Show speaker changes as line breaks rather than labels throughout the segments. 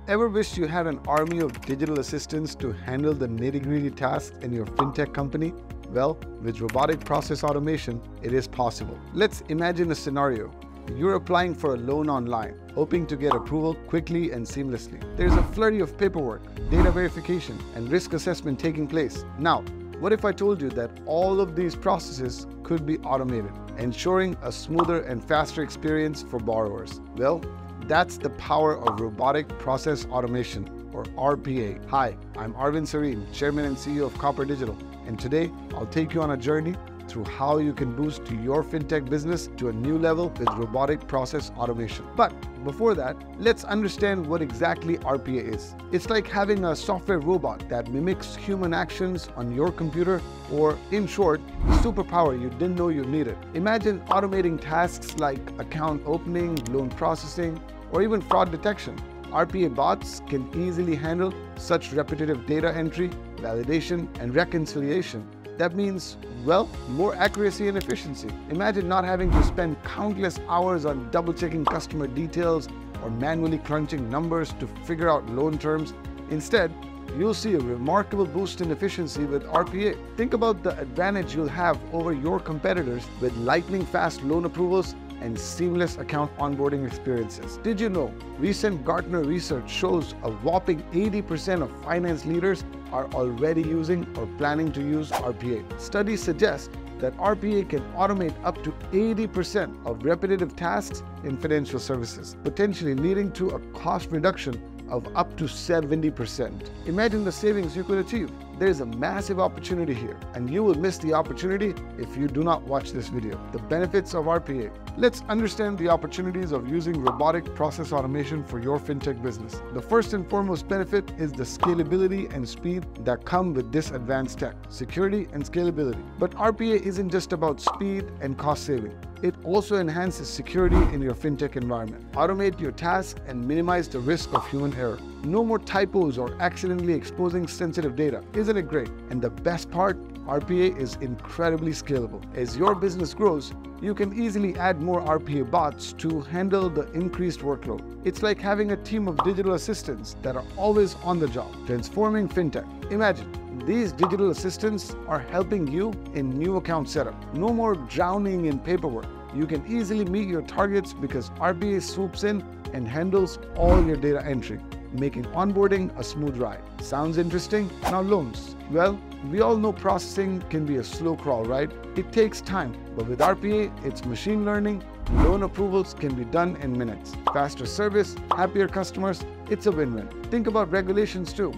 Ever wished you had an army of digital assistants to handle the nitty-gritty tasks in your fintech company? Well, with robotic process automation, it is possible. Let's imagine a scenario. You're applying for a loan online, hoping to get approval quickly and seamlessly. There's a flurry of paperwork, data verification, and risk assessment taking place. Now, what if I told you that all of these processes could be automated, ensuring a smoother and faster experience for borrowers? Well, that's the power of Robotic Process Automation, or RPA. Hi, I'm Arvind Sareen, Chairman and CEO of Copper Digital, and today I'll take you on a journey through how you can boost your fintech business to a new level with robotic process automation. But before that, let's understand what exactly RPA is. It's like having a software robot that mimics human actions on your computer, or in short, a superpower you didn't know you needed. Imagine automating tasks like account opening, loan processing, or even fraud detection. RPA bots can easily handle such repetitive data entry, validation, and reconciliation. That means, well, more accuracy and efficiency. Imagine not having to spend countless hours on double-checking customer details or manually crunching numbers to figure out loan terms. Instead, you'll see a remarkable boost in efficiency with RPA. Think about the advantage you'll have over your competitors with lightning-fast loan approvals and seamless account onboarding experiences. Did you know recent Gartner research shows a whopping 80% of finance leaders are already using or planning to use RPA? Studies suggest that RPA can automate up to 80% of repetitive tasks in financial services, potentially leading to a cost reduction of up to 70%. Imagine the savings you could achieve. There is a massive opportunity here, and you will miss the opportunity if you do not watch this video. The benefits of RPA. Let's understand the opportunities of using robotic process automation for your fintech business. The first and foremost benefit is the scalability and speed that come with this advanced tech, security and scalability. But RPA isn't just about speed and cost saving. It also enhances security in your fintech environment. Automate your tasks and minimize the risk of human error. No more typos or accidentally exposing sensitive data. Isn't it great? And the best part, RPA is incredibly scalable. As your business grows, you can easily add more RPA bots to handle the increased workload. It's like having a team of digital assistants that are always on the job, transforming fintech. Imagine, these digital assistants are helping you in new account setup. No more drowning in paperwork. You can easily meet your targets because RPA swoops in and handles all your data entry, making onboarding a smooth ride. Sounds interesting? Now loans. Well, we all know processing can be a slow crawl, right? It takes time, but with RPA, it's machine learning. Loan approvals can be done in minutes. Faster service, happier customers, it's a win-win. Think about regulations too.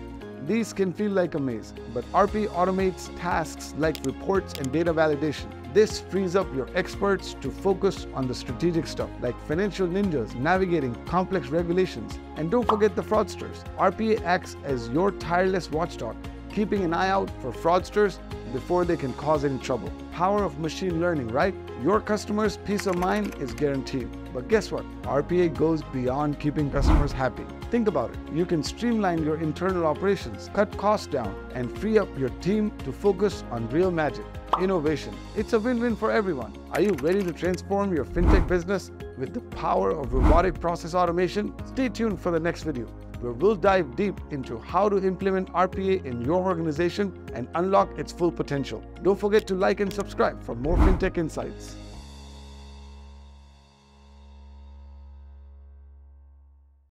These can feel like a maze, but RPA automates tasks like reports and data validation. This frees up your experts to focus on the strategic stuff, like financial ninjas navigating complex regulations. And don't forget the fraudsters. RPA acts as your tireless watchdog, keeping an eye out for fraudsters before they can cause any trouble. Power of machine learning, right? Your customers' peace of mind is guaranteed. But guess what? RPA goes beyond keeping customers happy. Think about it. You can streamline your internal operations, cut costs down, and free up your team to focus on real magic, innovation. It's a win-win for everyone. Are you ready to transform your fintech business with the power of robotic process automation? Stay tuned for the next video, where we'll dive deep into how to implement RPA in your organization and unlock its full potential. Don't forget to like and subscribe for more fintech insights.